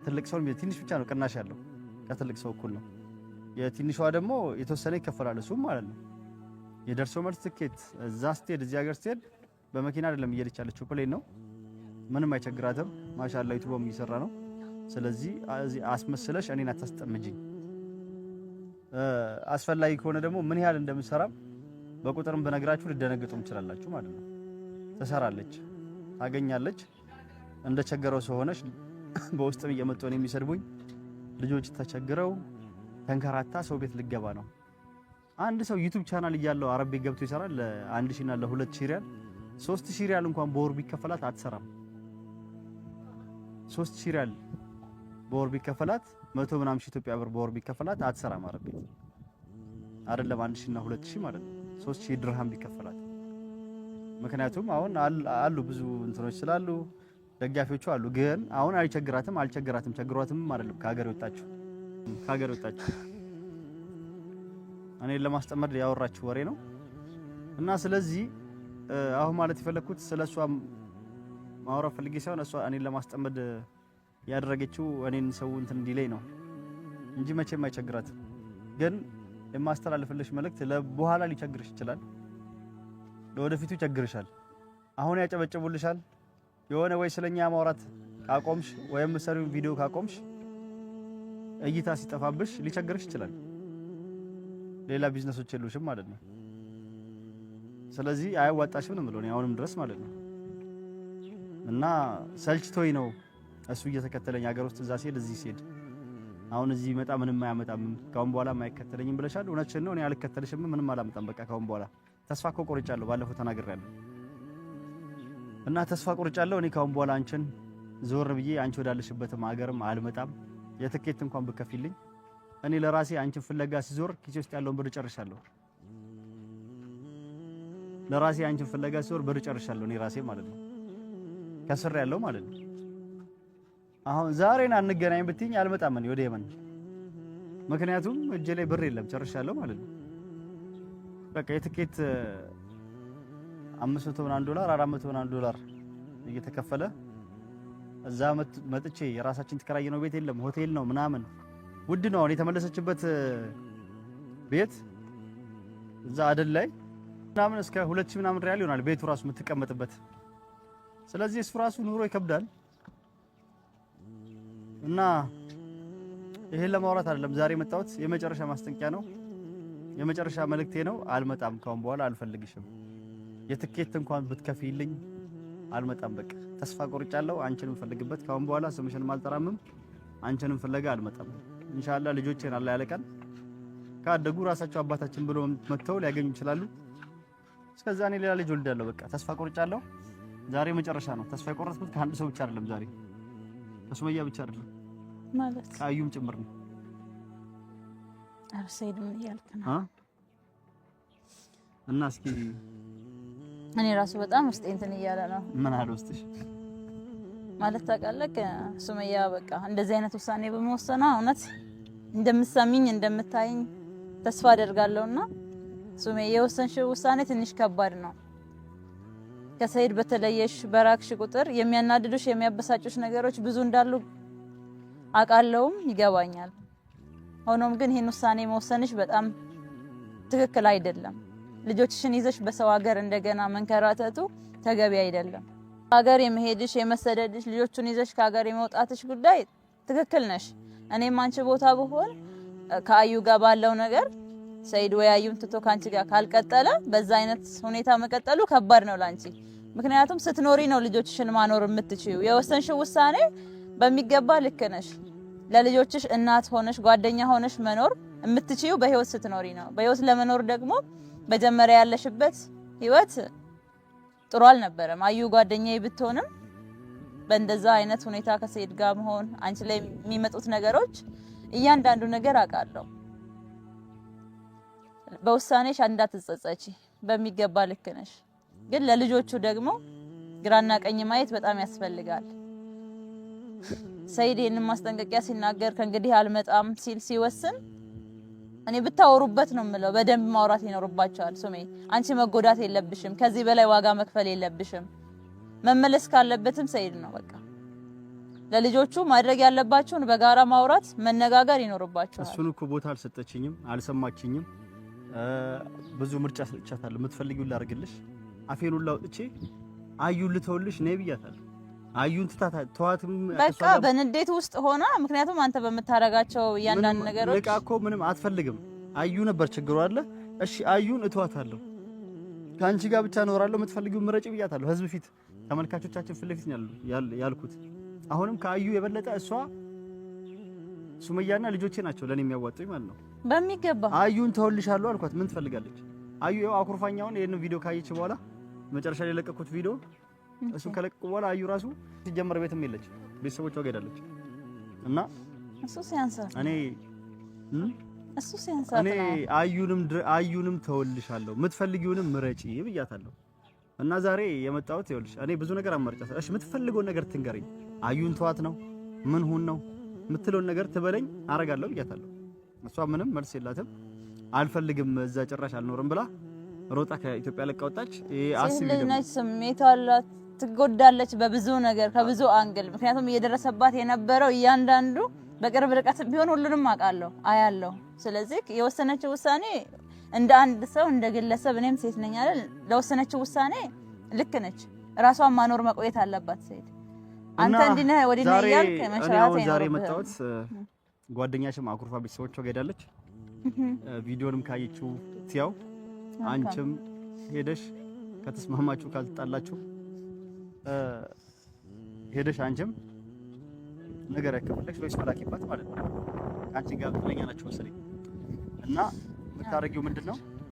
ትልቅ ሰው ትንሽ ብቻ ነው ቅናሽ ያለው ከትልቅ ሰው እኩል ነው። የትንሿ ደግሞ የተወሰነ ይከፈላል እሱም ማለት ነው። የደርሶ መልስ ትኬት እዛ ስትሄድ እዚህ ሀገር ስትሄድ በመኪና አይደለም እየሄደች ያለችው ፕሌን ነው። ምንም አይቸግራትም። ማሻአላ ዩቲዩብም እየሰራ ነው። ስለዚህ አስመስለሽ እኔን አታስጠምጂኝ። አስፈላጊ ከሆነ ደግሞ ምን ያህል እንደምሰራም በቁጥርም በነግራችሁ ልደነግጡም ትችላላችሁ ማለት ነው። ትሰራለች፣ ታገኛለች። እንደቸገረው ሰው ሆነሽ በውስጥም እየመጡ ነው የሚሰድቡኝ ልጆች ተቸግረው ተንከራታ ሰው ቤት ልገባ ነው። አንድ ሰው ዩቲዩብ ቻናል እያለው አረብ ቤት ገብቶ ይሰራል ለ1000 እና ለ2000 ሪያል 3000 ሪያል እንኳን በወር ቢከፈላት አትሰራም። 3000 ሪያል በወር ቢከፈላት 100 ምናምን ሺህ ኢትዮጵያ ብር በወር ቢከፈላት አትሰራም አረብ ቤት አይደለም 1000 እና 2000 ማለት ነው 3000 ድርሃም ቢከፈላት። ምክንያቱም አሁን አሉ ብዙ እንትኖች ስላሉ ደጋፊዎቹ አሉ። ግን አሁን አልቸግራትም ቸግሯትም አይደለም ከሀገር ወጣችሁ እኔን ለማስጠመድ ያወራችሁ ወሬ ነው። እና ስለዚህ አሁን ማለት የፈለኩት ስለሷ ማውራት ፈልጌ ሳይሆን እሷ እኔን ለማስጠመድ ያደረገችው እኔን ሰው እንትን እንዲለኝ ነው እንጂ መቼም አይቸግራትም። ግን የማስተላልፍልሽ መልእክት ለበኋላ ሊቸግርሽ ይችላል፣ ለወደፊቱ ይቸግርሻል። አሁን ያጨበጨቡልሻል የሆነ ወይ ስለኛ ማውራት ካቆምሽ ወይም ሰሪው ቪዲዮ ካቆምሽ እይታ ሲጠፋብሽ ሊቸግርሽ ይችላል። ሌላ ቢዝነሶች የሉሽም ማለት ነው። ስለዚህ አያዋጣሽም ነው የምለው አሁንም ድረስ ማለት ነው። እና ሰልችቶኝ ነው እሱ እየተከተለኝ ሀገር ውስጥ እዛ ሲሄድ እዚህ ሲሄድ አሁን እዚህ ይመጣ ምንም አያመጣም ካሁን በኋላ ማይከተለኝም ብለሻል። እውነትሽን ነው። እኔ አልከተልሽም ምንም አላመጣም በቃ ካሁን በኋላ ተስፋ እኮ ቆርጫለሁ። ባለፈው ተናግሬያለሁ። እና ተስፋ ቆርጫለሁ። እኔ ካሁን በኋላ አንቺን ዞር ብዬ አንቺ ወዳለሽበትም ሀገርም አልመጣም። የትኬት እንኳን ብከፊልኝ እኔ ለራሴ አንቺን ፍለጋ ሲዞር ኪሴ ውስጥ ያለውን ብር ጨርሻለሁ። ለራሴ አንቺን ፍለጋ ሲዞር ብር ጨርሻለሁ እኔ ራሴ ማለት ነው። ከስር ያለው ማለት ነው። አሁን ዛሬን አንገናኝ ብትይኝ አልመጣም እኔ ወደ የመን። ምክንያቱም እጄ ላይ ብር የለም ጨርሻለሁ ማለት ነው። በቃ የትኬት 500 ምናምን ዶላር 400 ምናምን ዶላር እየተከፈለ እዛ መጥቼ የራሳችን ተከራይ ነው ቤት የለም ሆቴል ነው ምናምን ውድ ነው። አሁን የተመለሰችበት ቤት እዛ አደል ላይ ምናምን እስከ 2000 ምናምን ሪያል ይሆናል ቤቱ ራሱ የምትቀመጥበት። ስለዚህ እሱ ራሱ ኑሮ ይከብዳል። እና ይሄን ለማውራት አይደለም ዛሬ የመጣሁት፣ የመጨረሻ ማስጠንቀቂያ ነው፣ የመጨረሻ መልእክቴ ነው። አልመጣም ካሁን በኋላ አልፈልግሽም። የትኬት እንኳን ብትከፊልኝ አልመጣም። በቃ ተስፋ ቆርጫለሁ። አንቺንም ፈልግበት ካሁን በኋላ ስምሽንም አልጠራምም። አንቺንም ፍለጋ አልመጣም። ኢንሻአላህ ልጆቼን አላህ ያለቀን ካደጉ ራሳቸው አባታችን ብሎ መተው ሊያገኙ ይችላሉ። እስከዛ እኔ ሌላ ልጅ ወልዳለሁ። በቃ ተስፋ ቆርጫለሁ። ዛሬ መጨረሻ ነው። ተስፋ የቆረጥኩት ከአንድ ሰው ብቻ አይደለም ዛሬ ከሱመያ ብቻ አይደለም ማለት ከአዩም ጭምር ነው። ሰይድ ምን እያልክ ነው? እና እስኪ እኔ ራሱ በጣም ውስጤ እንትን እያለ ነው። ምን አለ ውስጥሽ? ማለት ታውቃለህ ሱመያ በቃ እንደዚህ አይነት ውሳኔ በመወሰኗ እውነት እንደምትሰሚኝ እንደምታይኝ ተስፋ አደርጋለሁና ሱመያ የወሰንሽው ውሳኔ ትንሽ ከባድ ነው። ከሰይድ በተለየሽ በራክሽ ቁጥር የሚያናድዱሽ የሚያበሳጩሽ ነገሮች ብዙ እንዳሉ አውቃለሁም ይገባኛል። ሆኖም ግን ይሄን ውሳኔ መወሰንሽ በጣም ትክክል አይደለም። ልጆችሽን ይዘሽ በሰው ሀገር እንደገና መንከራተቱ ተገቢ አይደለም። ሀገር የመሄድሽ የመሰደድሽ ልጆቹን ይዘሽ ከሀገር የመውጣትሽ ጉዳይ ትክክል ነሽ። እኔም አንቺ ቦታ ብሆን ከአዩ ጋር ባለው ነገር ሰይድ ወይ አዩን ትቶ ካንቺ ጋር ካልቀጠለ በዛ አይነት ሁኔታ መቀጠሉ ከባድ ነው ላንቺ። ምክንያቱም ስትኖሪ ነው ልጆችሽን ማኖር የምትችዩ። የወሰንሽው ውሳኔ በሚገባ ልክ ነሽ። ለልጆችሽ እናት ሆነሽ ጓደኛ ሆነሽ መኖር የምትችዩ በህይወት ስትኖሪ ነው። በህይወት ለመኖር ደግሞ መጀመሪያ ያለሽበት ህይወት ጥሩ አልነበረም። አዩ ጓደኛዬ ብትሆንም በእንደዛ አይነት ሁኔታ ከሰይድ ጋር መሆን አንቺ ላይ የሚመጡት ነገሮች እያንዳንዱ ነገር አውቃለሁ። በውሳኔሽ እንዳትጸጸቺ፣ በሚገባ ልክ ነሽ። ግን ለልጆቹ ደግሞ ግራና ቀኝ ማየት በጣም ያስፈልጋል። ሰይድ ይሄንን ማስጠንቀቂያ ሲናገር ከእንግዲህ አልመጣም ሲል ሲወስን እኔ ብታወሩበት ነው የምለው። በደንብ ማውራት ይኖርባቸዋል። ሱሜ አንቺ መጎዳት የለብሽም። ከዚህ በላይ ዋጋ መክፈል የለብሽም። መመለስ ካለበትም ሰይድ ነው በቃ። ለልጆቹ ማድረግ ያለባቸውን በጋራ ማውራት መነጋገር ይኖርባቸዋል። እሱን እኮ ቦታ አልሰጠችኝም፣ አልሰማችኝም። ብዙ ምርጫ ሰጥቻታለሁ። የምትፈልጊውን ላድርግልሽ፣ አፌን ሁሉ አውጥቼ አዩን ልተውልሽ ነይ ብያታለሁ። አዩን ተዋትም በቃ በንዴት ውስጥ ሆና፣ ምክንያቱም አንተ በምታረጋቸው እያንዳንዱ ነገሮች በቃ እኮ ምንም አትፈልግም። አዩ ነበር ችግሩ አለ። እሺ አዩን እተዋታለሁ፣ ከአንቺ ጋር ብቻ እኖራለሁ፣ የምትፈልጊውን ምረጪ ብያታለሁ። ህዝብ ፊት ተመልካቾቻችን ፊት ለፊት ያልኩት። አሁንም ከአዩ የበለጠ እሷ ሱመያና ልጆቼ ናቸው ለኔ የሚያዋጡኝ ማለት ነው። በሚገባ አዩን ተወልሻለሁ አልኳት። ምን ትፈልጋለች አዩ? ያው አኩርፋኛውን ይሄን ቪዲዮ ካየች በኋላ መጨረሻ ላይ ለቀኩት ቪዲዮ እሱን ከለቀቁ በኋላ አዩ ራሱ ሲጀመር ቤትም የለች፣ ቤተሰቦቿ ጋር ሄዳለች። እና እሱ ሲያንሳት እኔ አዩንም ተወልሻለሁ የምትፈልጊውንም ምረጪ ብያታለሁ። እና ዛሬ የመጣሁት ይኸውልሽ እኔ ብዙ ነገር አማርጫታለሁ። እሺ የምትፈልገውን ነገር ትንገረኝ። አዩን ተዋት ነው ምን ሁን ነው የምትለውን ነገር ትበለኝ አረጋለሁ ብያታለሁ። እሷ ምንም መልስ የላትም። አልፈልግም እዛ ጭራሽ አልኖርም ብላ ሮጣ ከኢትዮጵያ ለቃ ወጣች። አስቢ ደግሞ ስሜት አላት፣ ትጎዳለች በብዙ ነገር ከብዙ አንግል። ምክንያቱም እየደረሰባት የነበረው እያንዳንዱ በቅርብ ርቀት ቢሆን ሁሉንም አውቃለሁ አያለሁ። ስለዚህ የወሰነችው ውሳኔ እንደ አንድ ሰው እንደ ግለሰብ እኔም ሴት ነኝ አይደል፣ ለወሰነችው ውሳኔ ልክ ነች። ራሷን ማኖር መቆየት አለባት ሴት። አንተ እንዲህ ነህ ወዲህ ነህ እያልክ መሸራት ነው። ዛሬ መጣሁት ጓደኛሽም አኩርፋ ቤተሰቦቿ ጋር ሄዳለች። ቪዲዮንም ካየችው ትያው አንቺም ሄደሽ ከተስማማችሁ ካልተጣላችሁ ሄደሽ አንቺም ነገር ያከፈለሽ ወይስ መላኪባት ማለት ነው። አንቺ ጋር ጥለኛ ናችሁ መሰለኝ። እና የምታረጊው ምንድነው?